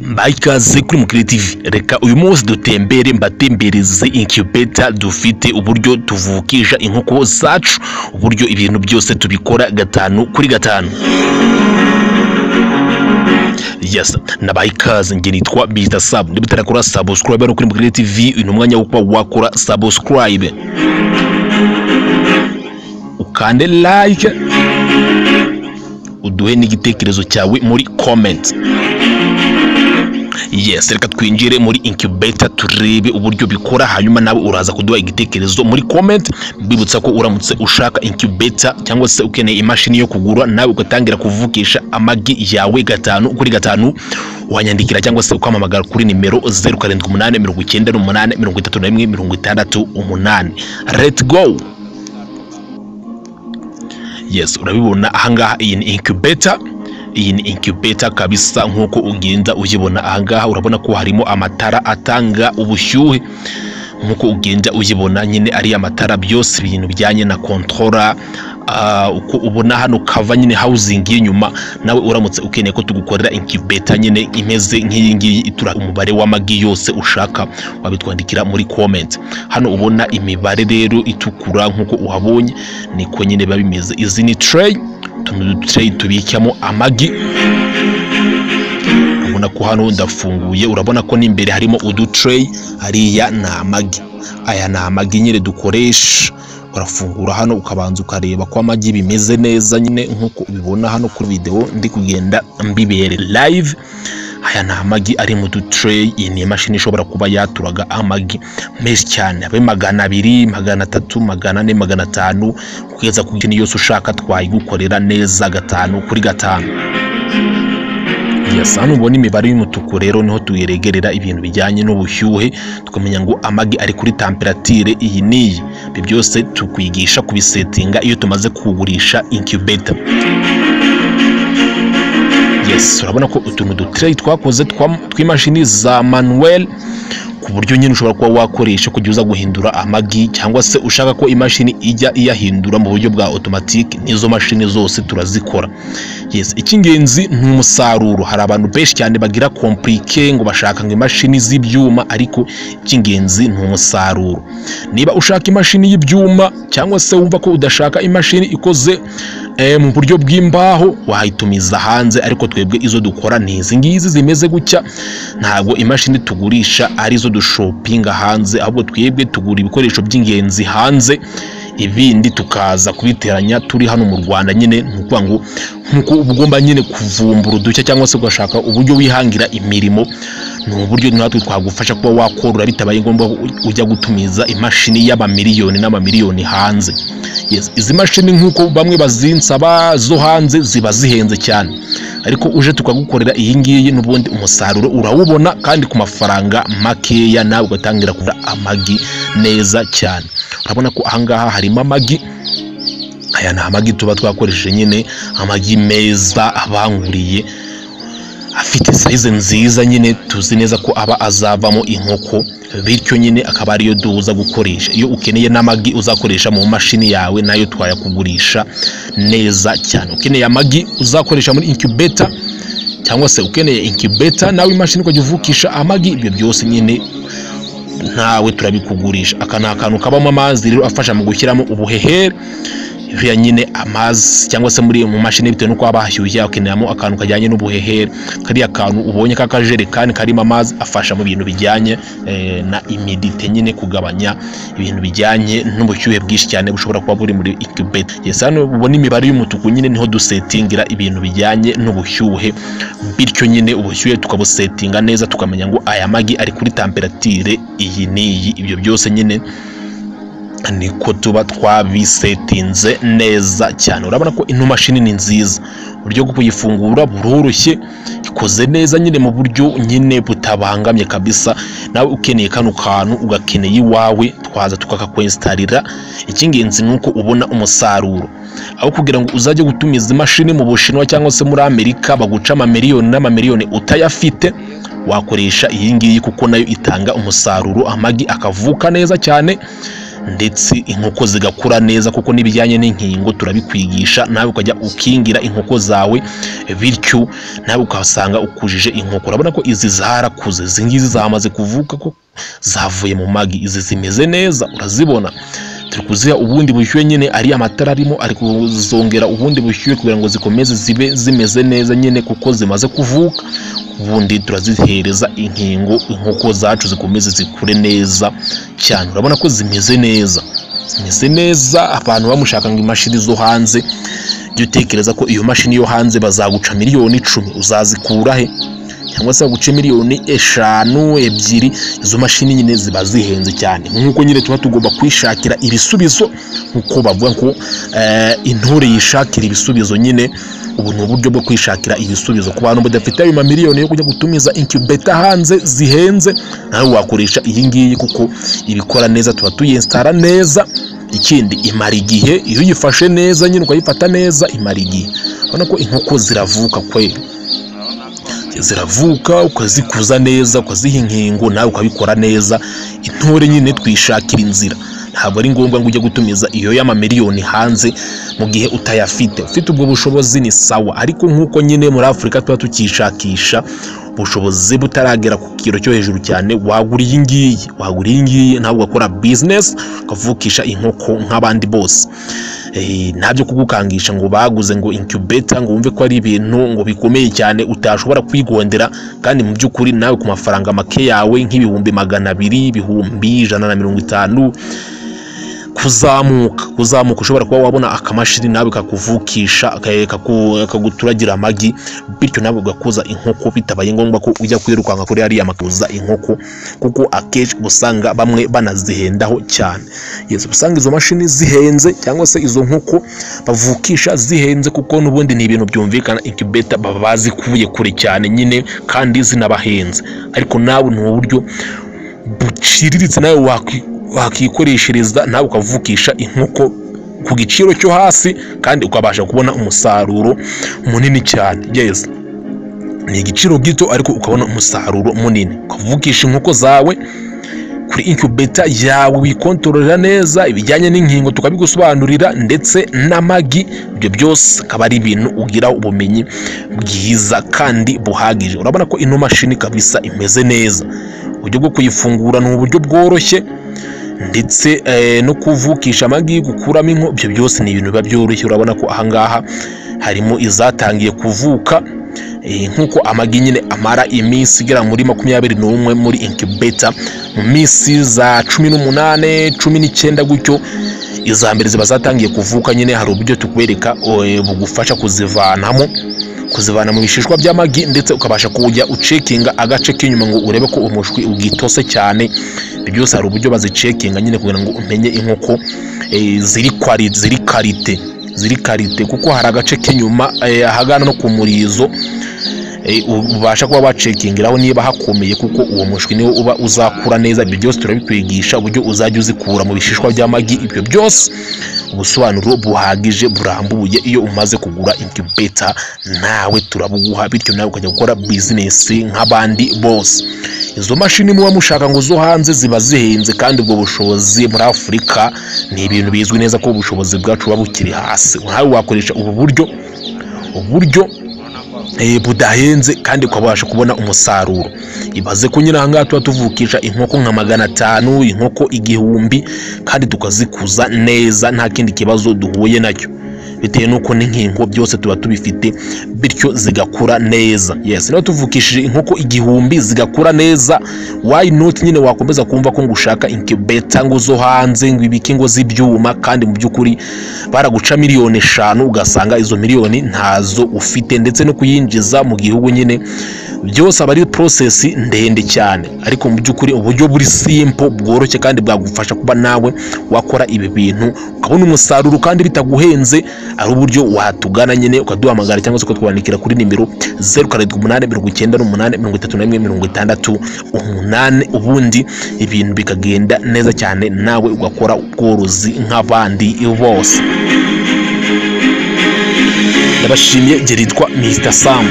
Ikaze kuri Mukire TV. Reka uyu munsi dutembere mbatembereze incubator dufite, uburyo tuvukisha inkoko zacu, uburyo ibintu byose tubikora 5/5. Yes, nabaye ikaze, nge nitwa Mr. Sab. Niba utarakora subscribe kuri Mukire TV, uyu mwanya wo kuba wakora subscribe, ukande like, uduhe n'igitekerezo cyawe muri comment. Yes, reka twinjire muri incubator turebe uburyo bikora, hanyuma nawe uraza kuduha igitekerezo muri comment. Bibutsa ko uramutse ushaka incubator cyangwa se ukeneye imashini yo kugura nawe ugatangira kuvukisha amagi yawe 5/5, wanyandikira cyangwa se ukamamagara kuri nimero 0788833168. Let's go. Yes, urabibona ahangaha, iyi ni incubator. Iyi ni incubator kabisa nkuko ugenda uyibona ahangaha. Urabona ko harimo amatara atanga ubushyuhe nkuko ugenda uyibona, nyine ari amatara byose ibintu bijyanye na controller. Uko ubona hano kava nyine housing y'inyuma, nawe uramutse ukeneye ko tugukorera incubator nyine imeze nk'iyi ngiyi itura umubare w'amagi yose ushaka, wabitwandikira muri comment. Hano ubona imibare rero itukura nkuko uhabonye, niko nyine babimeze. Izi ni tray, tray tubikamo amagi. Urabona ko hano ndafunguye, urabona ko n'imbere harimo udu tray, hariya na amagi. Aya na amagi nyine dukoresha. Urafungura hano ukabanza ukareba ko amagi bimeze neza nyine nkuko ubibona hano kuri video ndi kugenda mbibere live. Aya na amagi ari mu tray. Iyi ni imashini ishobora kuba yaturaga amagi menshi cyane, abe 200, 300, 400, 500, kugeza ku kintu yose ushaka twayigukorera neza 5/5. Yes, hano ubona imibare y'umutuku rero niho tuyeregerera ibintu bijyanye n'ubushyuhe, tukamenya ngo amagi ari kuri temperature iyi n'iyi. Ibi byose tukwigisha kubisetinga iyo tumaze kugurisha incubator. Yes, urabona ko utuntu dutray twakoze tw'imashini za manuel, ku buryo nyine ushobora kuba wakoresha kugira uza guhindura amagi, cyangwa se ushaka ko imashini ijya iyahindura mu buryo bwa automatic. Nizo mashini zose turazikora. Yes, icy'ingenzi ni umusaruro. Hari abantu benshi cyane bagira compliqué ngo bashaka ngo imashini z'ibyuma, ariko icy'ingenzi ni umusaruro. Niba ushaka imashini y'ibyuma cyangwa se wumva ko udashaka imashini ikoze mu buryo bw'imbaho, wahitumiza hanze, ariko twebwe izo dukora ni izi ngizi zimeze gutya. Ntabwo imashini tugurisha arizo dushopinga hanze, ahubwo twebwe tugura ibikoresho by'ingenzi hanze, ibindi tukaza kubiteranya turi hano mu Rwanda. Nyine nkuko ngo nkuko ugomba nyine kuvumbura udushya cyangwa se ugashaka uburyo wihangira imirimo, ni uburyo natwe twagufasha kuba wakorora bitabaye ngombwa ujya gutumiza imashini y'amamiliyoni n'amamiliyoni hanze. Yes, izi mashini nkuko bamwe bazinsaba zo hanze ziba zihenze cyane, ariko uje tukagukorera iyi ngiyi n'ubundi umusaruro urawubona kandi ku mafaranga makeya, nawe ugatangira kugura amagi neza cyane. Urabona ko ahangaha harimo amagi. Aya ni amagi tuba twakoresheje nyine, amagi meza abanguriye, afite size nziza, nyine tuzi neza ko aba azavamo inkoko, bityo nyine akaba ariyo duza gukoresha. Iyo ukeneye n'amagi uzakoresha mu mashini yawe, nayo twayakugurisha neza cyane. Ukeneye amagi uzakoresha muri incubator, cyangwa se ukeneye incubator nawe imashini ukajya uvukisha amagi, ibyo byose nyine ntawe turabikugurisha. Aka ni akantu kabamo amazi rero afasha mu gushyiramo ubuhehere. Iyo nyine amazi cyangwa se muri mu mashini bitewe nuko aba hashyushye, ukeneramo akantu kajyanye n'ubuhehere. Kariya kantu ubonye k'akajerekani karimo amazi afasha mu bintu bijyanye na humidity, nyine kugabanya ibintu bijyanye n'ubushyuhe bwinshi cyane bushobora kuba buri muri incubator. Yes, hano ubona imibare y'umutuku, nyine niho dusetingira ibintu bijyanye n'ubushyuhe, bityo nyine ubushyuhe tukabusetinga neza, tukamenya ngo aya magi ari kuri temperature iyi n'iyi. Ibyo byose nyine niko tuba twabisetinze neza cyane. Urabona ko ino mashini ni nziza, uburyo bwo kuyifungura buroroshye, ikoze neza nyine mu buryo nyine butabangamye kabisa. Nawe ukeneye kano kantu ugakeneye iwawe, twaza tukakakwenstarira. Icy'ingenzi nuko ubona umusaruro, aho kugira ngo uzajye gutumiza imashini mu Bushinwa cyangwa se muri Amerika baguca amamiliyoni n'amamiliyoni utayafite, wakoresha iyi ngiyi kuko nayo itanga umusaruro, amagi akavuka neza cyane. ndetse inkoko zigakura neza, kuko n'ibijyanye n'inkingo turabikwigisha nawe ukajya ukingira inkoko zawe, bityo nawe ukasanga ukujije inkoko. Urabona ko izi zarakuze, izi ngizi zamaze kuvuka ko zavuye mu magi, izi zimeze neza urazibona. Turi kuziha ubundi bushyuhe nyine, ari amatara arimo ari kuzongera ubundi bushyuhe kugira ngo zikomeze zibe zimeze neza nyine, kuko zimaze kuvuka. Ubundi turazihereza inkingo inkoko zacu zikomeze zikure neza cyane. Urabona ko zimeze neza. Abantu bamushaka ngo imashini zo hanze, jya utekereza ko iyo mashini yo hanze bazaguca miliyoni 10, uzazikura he? Cyangwa se baguce miliyoni 5, 2. Izo mashini nyine ziba zihenze cyane, nkuko nyine tuba tugomba kwishakira ibisubizo, nkuko bavuga ko intore yishakira ibisubizo nyine. Ubu ni uburyo bwo kwishakira ibisubizo ku bantu badafite ayo mamiliyoni yo kujya gutumiza incubator hanze zihenze. Nawe wakoresha iyi ngiyi kuko ibikora neza, tuba tuyinstara neza. Ikindi imara igihe, iyo uyifashe neza nyine ukayifata neza imara igihe. Urabona ko inkoko ziravuka kweli, ziravuka ukazikuza neza, ukaziha inkingo, nawe ukabikora neza. Intore nyine twishakira inzira, ntabwo ari ngombwa ngo ujye gutumiza iyo y'amamiliyoni hanze mu gihe utayafite. Ufite ubwo bushobozi ni sawa, ariko nkuko nyine muri Afurika tuba tukishakisha ubushobozi butaragera ku kiro cyo hejuru cyane, wagura iyi ngiyi ntabwo ugakora business ukavukisha inkoko nk'abandi bose. Ntabyo kugukangisha ngo baguze ngo incubator ngo wumve ko ari ibintu ngo bikomeye cyane utashobora kwigondera, kandi mu by'ukuri nawe ku mafaranga make yawe nk'ibihumbi 200, ibihumbi 150 kuzamuka ushobora kuba wabona akamashini nawe kakuvukisha kakaguturagira amagi, bityo nawe ugakuza inkoko bitabaye ngombwa ko ujya kwirukanka kuri hariya makuza inkoko, kuko akenshi usanga bamwe banazihendaho cyane. Yes, usanga izo mashini zihenze cyangwa se izo nkoko bavukisha zihenze, kuko n'ubundi ni ibintu byumvikana incubator baba bazikuye kure cyane nyine kandi zinabahenze. Ariko nawe ni uburyo buciriritse nawe wakikoreshereza, nawe ukavukisha inkoko ku giciro cyo hasi kandi ukabasha kubona umusaruro munini cyane. Yes, ni igiciro gito ariko ukabona umusaruro munini. Ukavukisha inkoko zawe kuri incubator yawe, wikontorora neza ibijyanye n'inkingo tukabigusobanurira, ndetse n'amagi. Ibyo byose akaba ari ibintu ugira ubumenyi bwiza kandi buhagije. Urabona ko ino mashini kabisa imeze neza. Uburyo bwo kuyifungura ni uburyo bworoshye, ndetse no kuvukisha amagi, gukuramo inko, ibyo byose ni ibintu biba byoroshye. Urabona ko ahangaha harimo izatangiye kuvuka, nkuko amagi nyine amara iminsi igera muri 21 muri incubator, mu minsi za 18, 19 gutyo iza mbere ziba zatangiye kuvuka. Nyine hari uburyo tukwereka bugufasha kuzivana mu bishishwa by'amagi, ndetse ukabasha kujya ucekinga agace k'inyuma ngo urebe ko umushwi ubwitose cyane. Ibyo byose hari uburyo bazicekinga nyine kugira ngo umenye inkoko ziri karite, kuko hari agace k'inyuma ahagana no ku murizo ubasha kuba wacekingiraho niba hakomeye, kuko uwo mushwi niwo uba uzakura neza. Ibyo byose turabikwigisha uburyo uzajya uzikura mu bishishwa by'amagi. Ibyo byose ubusobanuro buhagije burambuye iyo umaze kugura incubator, nawe turabuguha, bityo nawe ukajya gukora business nk'abandi bose. Izo mashini muba mushaka ngo zo hanze ziba zihenze, kandi ubwo bushobozi muri Afurika ni ibintu bizwi neza ko ubushobozi bwacu buba bukiri hasi. Nawe wakoresha ubu buryo budahenze kandi ukabasha kubona umusaruro. Ibaze ko nyine ahangaha tuba tuvukisha inkoko nka 500, inkoko 1000, kandi tukazikuza neza nta kindi kibazo duhuye nacyo, bitewe nuko n'inkingo byose tuba tubifite, bityo zigakura neza. Yes, no tuvukishije inkoko 1000 zigakura neza, why not nyine wakomeza kumva ko ngushaka incubator ngo zo hanze ngo ibiki ngo z'ibyuma, kandi mu by'ukuri baraguca miliyoni 5 ugasanga izo miliyoni ntazo ufite, ndetse no kuyinjiza mu gihugu nyine byose aba ari process ndende cyane. Ariko mu by'ukuri uburyo buri simple bworoshye kandi bwagufasha kuba nawe wakora ibi bintu ukabona umusaruro kandi bitaguhenze, ari uburyo watugana nyine ukaduhamagara cyangwa se ukatwandikira kuri nimero 0788933168, ubundi ibintu bikagenda neza cyane, nawe ugakora ubworozi nk'abandi bose. Ndabashimiye, geritwa Mr. Sam.